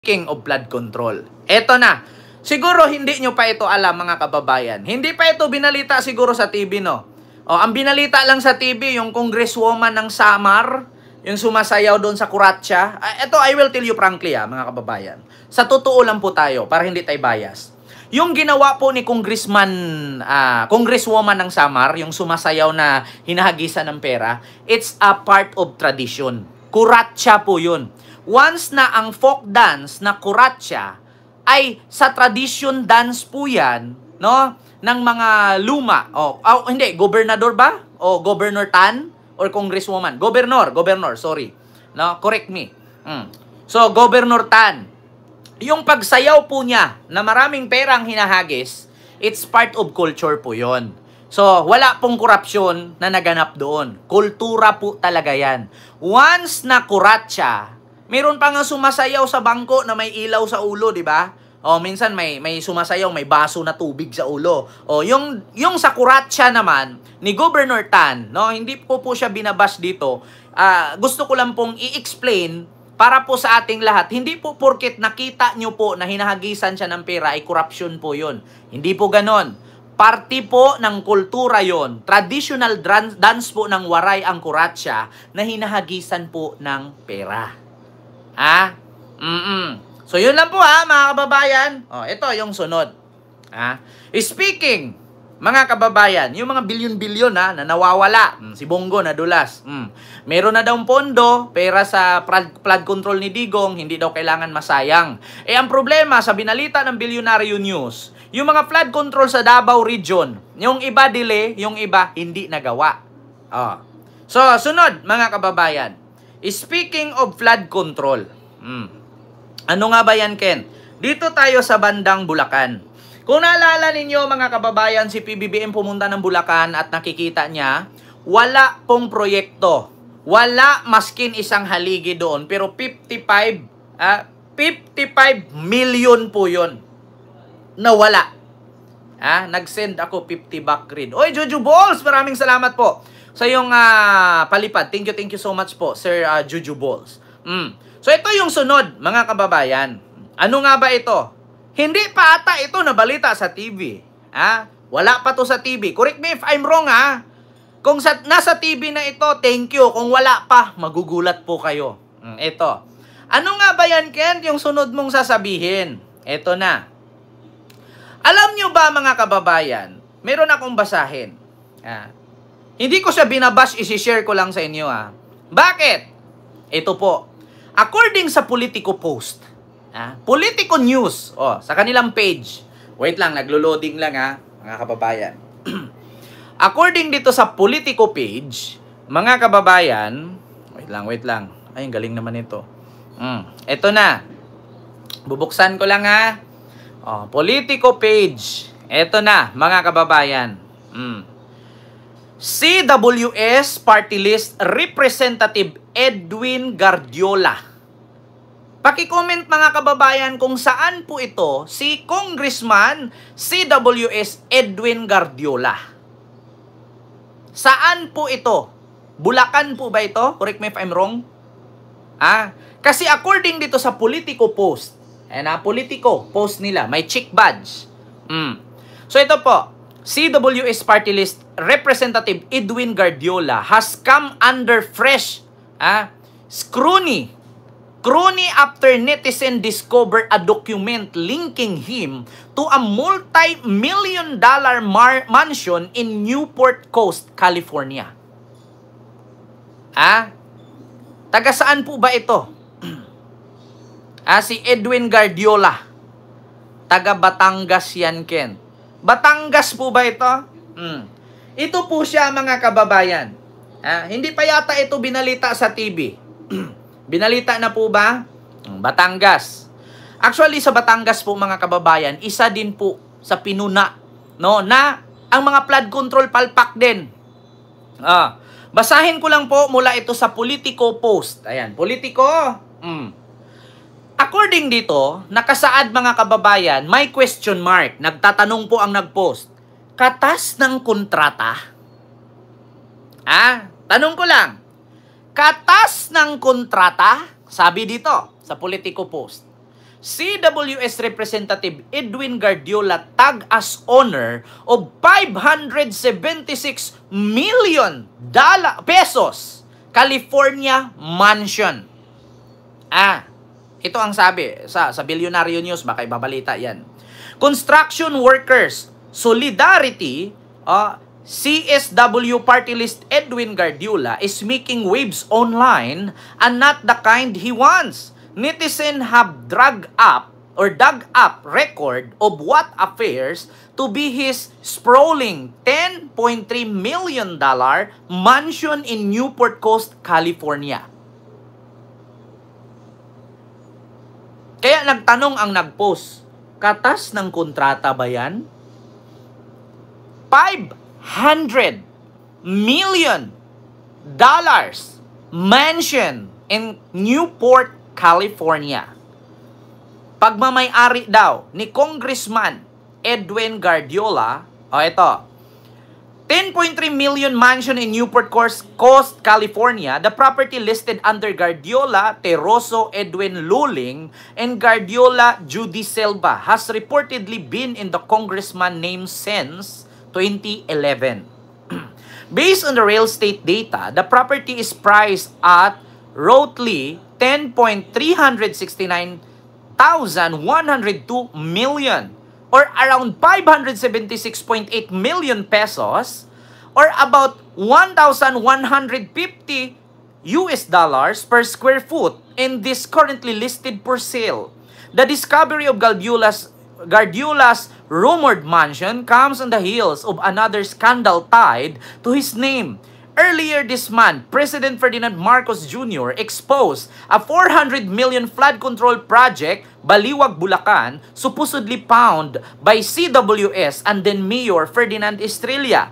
speaking of flood control. Eto na. Siguro hindi nyo pa ito alam mga kababayan. Hindi pa ito binalita siguro sa TV, no? O, ang binalita lang sa TV, yung congresswoman ng Samar, yung sumasayaw doon sa Kuratsa. Ito, I will tell you frankly, mga kababayan. Sa totoo lang po tayo, para hindi tayo bias. Yung ginawa po ni congresswoman ng Samar, yung sumasayaw na hinahagisan ng pera, it's a part of tradition. Kuratsa po yun. Once na ang folk dance na kuratsa ay sa tradition dance po yan, no? Ng mga luma. Hindi, gobernador ba? O Governor Tan? Or congresswoman? Governor, sorry. No, correct me. So, Governor Tan. Yung pagsayaw po niya na maraming perang hinahagis, it's part of culture po yon. So, wala pong korupsyon na naganap doon. Kultura po talaga yan. Once na kuratsa, meron pa nga sumasayaw sa bangko na may ilaw sa ulo, di ba? O, minsan may sumasayaw, may baso na tubig sa ulo. O, yung sa kuratsa naman, ni Governor Tan, no, hindi po siya binabash dito. Gusto ko lang pong i-explain para po sa ating lahat, hindi po porket nakita nyo po na hinahagisan siya ng pera ay corruption po yun. Hindi po ganon. Party po ng kultura yon. Traditional dance po ng waray ang kuratsa na hinahagisan po ng pera. So yun lang po mga kababayan. Ito yung sunod. Speaking, mga kababayan, yung mga bilyon-bilyon na nawawala. Si Bongo nadulas. Meron na daw pondo, pera sa flood control ni Digong, hindi daw kailangan masayang. Ang problema sa binalita ng Bilyonaryo News, yung mga flood control sa Davao Region, yung iba delay, yung iba hindi nagawa. So, sunod mga kababayan. Speaking of flood control, ano nga ba yan, Ken? Dito tayo sa bandang Bulacan. Kung naalala ninyo mga kababayan, si PBBM pumunta ng Bulacan at nakikita niya, wala pong proyekto. Wala maskin isang haligi doon. Pero 55 million po yun. Nawala. Nag-send ako 50 back read. Oy, Juju Balls, maraming salamat po sa iyong palipad. Thank you so much po, Sir Juju Balls. So ito yung sunod, mga kababayan. Ano nga ba ito? Hindi pa ata ito nabalita sa TV. Wala pa to sa TV. Correct me if I'm wrong, Kung nasa TV na ito, thank you. Kung wala pa, magugulat po kayo. Ito. Ano nga ba yan, Ken? Yung sunod mong sasabihin. Ito na. Alam nyo ba, mga kababayan, meron akong basahin. Hindi ko siya binabash, isi-share ko lang sa inyo. Bakit? Ito po. According sa Politico Post, Politico News, sa kanilang page. Wait lang, naglo-loading lang mga kababayan. According dito sa Politico page, mga kababayan, wait lang. Ay, ang galing naman ito. Ito na. Bubuksan ko lang Politico page. Ito na, mga kababayan. CWS Party List Representative Edwin Guardiola. Paki-comment mga kababayan kung saan po ito si Congressman CWS Edwin Guardiola. Saan po ito? Bulacan po ba ito? Correct me if I'm wrong. Kasi according dito sa Politico Post, Politico Post nila, may chick badge. So ito po, CWS Party List Representative Edwin Guardiola has come under fresh scrutiny after netizen discovered a document linking him to a multi-million-dollar mansion in Newport Coast, California. Taga saan po ba ito? Si Edwin Guardiola. Taga Batangas yan, Ken. Batangas po ba ito? Ito po siya, mga kababayan. Hindi pa yata ito binalita sa TV. Binalita na po ba? Batangas. Actually, sa Batangas po, mga kababayan, isa din po sa pinuna, na ang mga flood control palpak din. Basahin ko lang po mula ito sa Politico Post. Ayan, Politico. According dito, nakasaad, mga kababayan, may question mark. Nagtatanong po ang nagpost. Katas ng kontrata? Tanong ko lang. Katas ng kontrata, sabi dito sa Politico Post. CWS Representative Edwin Guardiola tag as owner of 576 million pesos California mansion. Ito ang sabi sa Billionaire News, baka ibabalita yan. Construction Workers Solidarity, CSW Party List Edwin Guardiola is making waves online and not the kind he wants. Netizen have dug up record of what appears to be his sprawling $10.3 million mansion in Newport Coast, California. Kaya nagtanong ang nagpost, katas ng kontrata ba yan? $500 million mansion in Newport, California. Pagmamay-ari daw ni Congressman Edwin Guardiola, ito, 10.3 million mansion in Newport Coast, California. The property listed under Guardiola Teroso Edwin Luling and Guardiola Judy Silva has reportedly been in the congressman name since 2011. Based on the real estate data, the property is priced at roughly $10.369,102 million or around 576.8 million pesos or about 1,150 US dollars per square foot and is currently listed for sale. The discovery of Guardiola's rumored mansion comes on the heels of another scandal tied to his name. Earlier this month, President Ferdinand Marcos Jr. exposed a 400 million flood control project, Baliwag, Bulacan, supposedly found by CWS and then Mayor Ferdinand Estrella.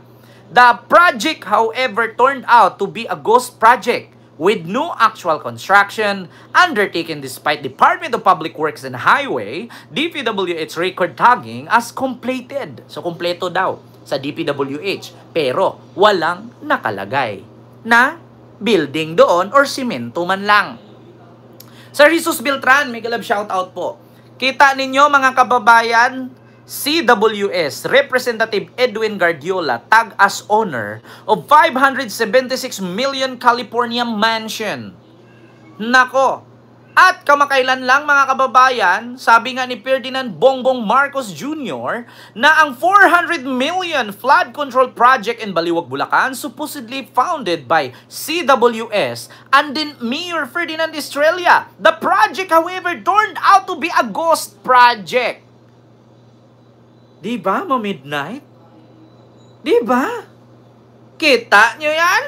The project, however, turned out to be a ghost project with no actual construction undertaken despite Department of Public Works and Highway, DPWH record tagging as completed. So, kompleto daw sa DPWH, pero walang nakalagay na building doon or simento man lang. Sir Jesus Beltran, may galab shoutout po. Kita ninyo mga kababayan, CWS Representative Edwin Guardiola tag as owner of 576 million California mansion. Nako, at kamakailan lang mga kababayan, sabi nga ni Ferdinand Bongbong Marcos Jr. na ang 400 million flood control project in Baliwag, Bulacan supposedly founded by CWS and then Mayor Ferdinand Estrella. The project, however, turned out to be a ghost project. Diba, ma-midnight? Diba? Kita nyo yan?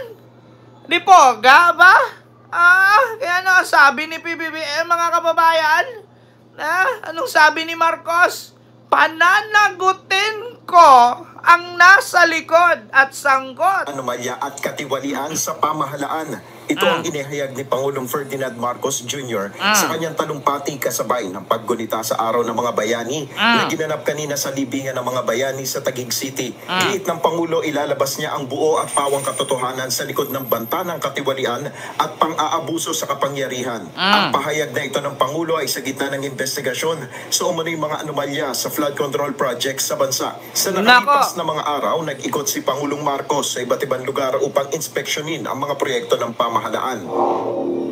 Di poga ba? Kaya ano sabi ni PBBM mga kababayan? Anong sabi ni Marcos? Pananagutin ko ang nasa likod at sangkot. Anomalya at katiwalian sa pamahalaan. Ito ang inihayag ni Pangulong Ferdinand Marcos Jr. Sa kanyang talumpati kasabay ng paggunita sa Araw ng Mga Bayani na ginanap kanina sa libingan ng mga bayani sa Taguig City. Giit ng Pangulo, ilalabas niya ang buo at pawang katotohanan sa likod ng banta ng katiwalian at pang-aabuso sa kapangyarihan. Ang pahayag na ito ng Pangulo ay sa gitna ng investigasyon sa umano'y mga anomalya sa flood control projects sa bansa. Sa nakalipas na mga araw, nag-ikot si Pangulong Marcos sa iba't ibang lugar upang inspeksyonin ang mga proyekto ng pamahalaan.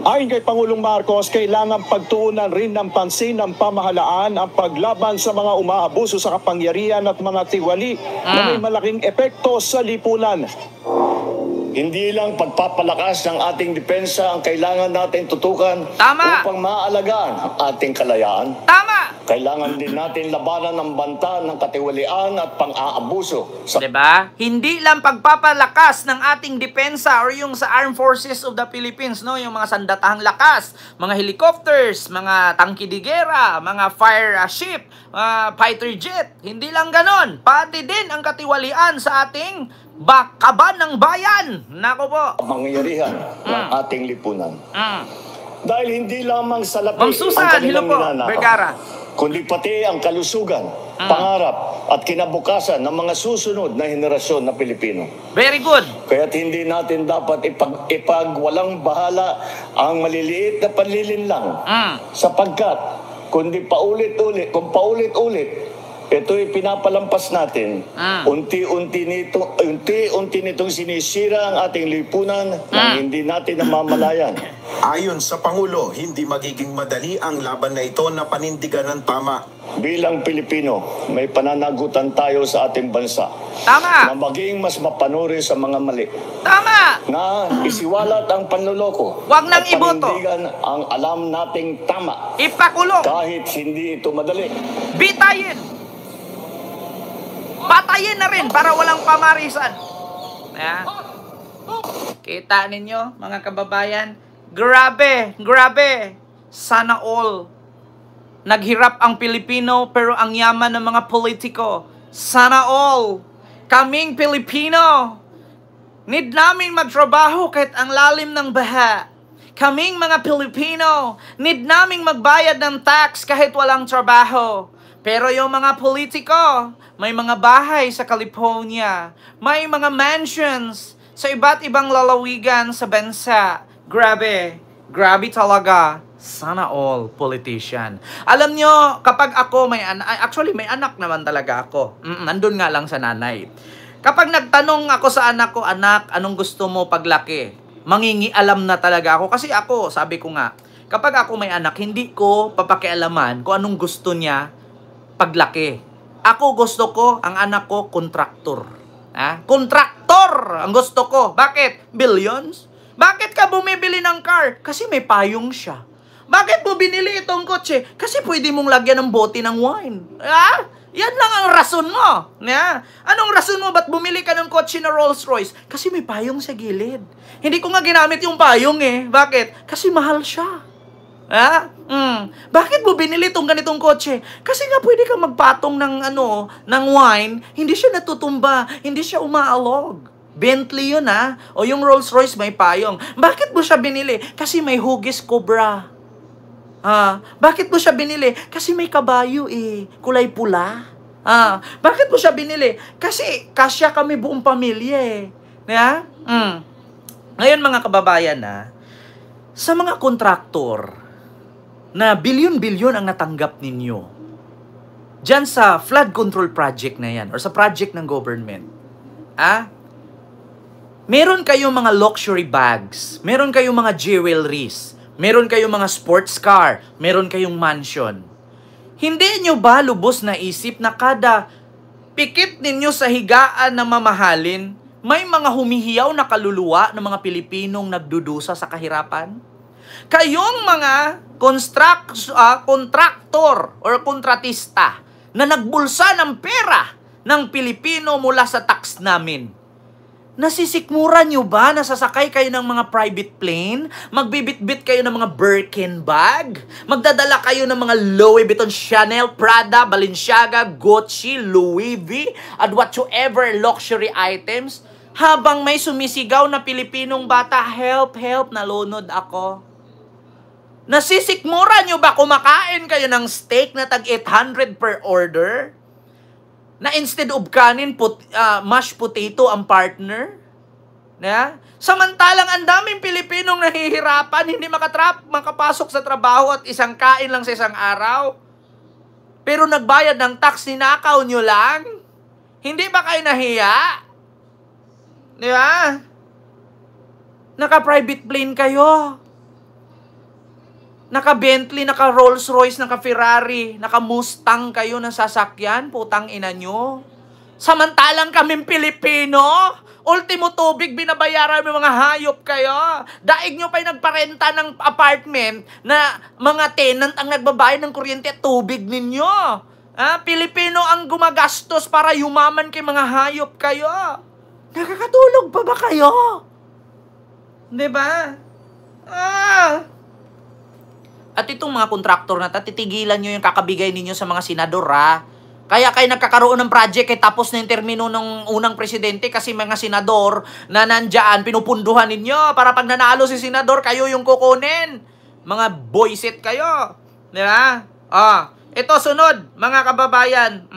Ayon kay Pangulong Marcos, kailangan pagtuunan rin ng pansin ng pamahalaan ang paglaban sa mga umaabuso sa kapangyarihan at mga tiwali na may malaking epekto sa lipunan. Hindi lang pagpapalakas ng ating depensa ang kailangan natin tutukan upang maalagaan ang ating kalayaan. Kailangan din natin labanan ang banta ng katiwalian at pang-aabuso. Diba? Hindi lang pagpapalakas ng ating depensa or yung sa Armed Forces of the Philippines, no? Yung mga sandatahang lakas, mga helicopters, mga tangkidigera, mga fire ship, mga fighter jet. Hindi lang ganon. Pati din ang katiwalian sa ating kaban ng bayan. Nako po. Pangyarihan ng ating lipunan. Dahil hindi lamang sa lapi Ma'am Susan, ang kanilang hello po, ninanakaw, Vergara, kundi pati ang kalusugan, pangarap at kinabukasan ng mga susunod na henerasyon na Pilipino. Very good. Kaya't hindi natin dapat ipagwalang bahala ang maliliit na panlilinlang sapagkat kundi paulit-ulit. Kung paulit-ulit, ito'y pinapalampas natin. Unti-unti nitong sinisira ang ating lipunan nang hindi natin namamalayan. Ayon sa Pangulo, hindi magiging madali ang laban na ito na panindigan ng tama. Bilang Pilipino, may pananagutan tayo sa ating bansa. Tama! Na maging mas mapanuri sa mga mali. Tama! Na isiwalat ang panloloko. Huwag nang at iboto. panindigan ang alam nating tama. Ipakulong! Kahit hindi ito madali. Bitayin! Patayin na rin para walang pamarisan. Kita ninyo, mga kababayan? Grabe, grabe. Sana all. Naghirap ang Pilipino pero ang yaman ng mga politiko. Sana all. Kaming Pilipino, need namin magtrabaho kahit ang lalim ng baha. Kaming mga Pilipino, need naming magbayad ng tax kahit walang trabaho. Pero yung mga politiko, may mga bahay sa California, may mga mansions sa iba't ibang lalawigan sa bansa. Grabe, grabe talaga. Sana all politician. Alam nyo, kapag ako may anak, actually may anak naman talaga ako. Nandun nga lang sa nanay. Kapag nagtanong ako sa anak ko, anak, anong gusto mo paglaki? Mangingialam na talaga ako. Kasi ako, sabi ko nga, kapag ako may anak, hindi ko papakialaman kung anong gusto niya paglaki. Ako gusto ko, ang anak ko, kontraktor. Kontraktor ang gusto ko. Bakit? Billions? Bakit ka bumibili ng car? Kasi may payong siya. Bakit mo binili itong kotse? Kasi pwede mong lagyan ng bote ng wine. Yan lang ang rason mo. Anong rason mo? Ba't bumili ka ng kotse na Rolls Royce? Kasi may payong sa gilid. Hindi ko nga ginamit yung payong eh. Bakit? Kasi mahal siya. Bakit mo binili itong ganitong kotse? Kasi nga pwede kang magpatong ng wine, hindi siya natutumba, hindi siya umaalog. Bentley yun o yung Rolls Royce may payong. Bakit mo siya binili? Kasi may hugis cobra. Bakit mo siya binili? Kasi may kabayo kulay pula. Bakit mo siya binili? Kasi kasya kami buong pamilya Ngayon mga kababayan sa mga kontraktor na bilyon-bilyon ang natanggap ninyo dyan sa flood control project na yan or sa project ng government. Meron kayong mga luxury bags, meron kayong mga jewelries, meron kayong mga sports car, meron kayong mansion. Hindi nyo ba lubos na isip na kada pikit ninyo sa higaan na mamahalin, may mga humihiyaw na kaluluwa ng mga Pilipinong nagdudusa sa kahirapan? Kayong mga kontraktor or kontratista na nagbulsa ng pera ng Pilipino mula sa tax namin. Nasisikmura nyo ba na sasakay kayo ng mga private plane? Magbibitbit kayo ng mga Birkin bag? Magdadala kayo ng mga Louis Vuitton, Chanel, Prada, Balenciaga, Gucci, Louis V, at whatsoever luxury items? Habang may sumisigaw na Pilipinong bata, help, help, nalunod ako. Nasisikmura nyo ba kumakain kayo ng steak na tag 800 per order? Na instead of kanin, mashed potato ang partner? Samantalang ang daming Pilipinong nahihirapan, hindi makapasok sa trabaho at isang kain lang sa isang araw. Pero nagbayad ng tax, ninakaw nyo lang? Hindi ba kayo nahiya? Naka-private plane kayo. Naka-Bentley, naka-Rolls Royce, naka-Ferrari, naka-Mustang kayo na sasakyan, putang ina nyo. Samantalang kaming Pilipino, ultimo tubig binabayaran ng mga hayop kayo. Daig nyo pa'y nagparenta ng apartment na mga tenant ang nagbabayad ng kuryente at tubig ninyo. Pilipino ang gumagastos para yumaman kay mga hayop kayo. Nakakatulog pa ba kayo? Diba? At itong mga kontraktor na titigilan nyo yung kakabigay ninyo sa mga senador, Kaya kayo nagkakaroon ng project tapos na yung termino ng unang presidente kasi mga senador na nandyan, pinupunduhan ninyo para pag nanalo si senador, kayo yung kukunin. Mga boyset kayo. Di ba? Ito sunod, mga kababayan.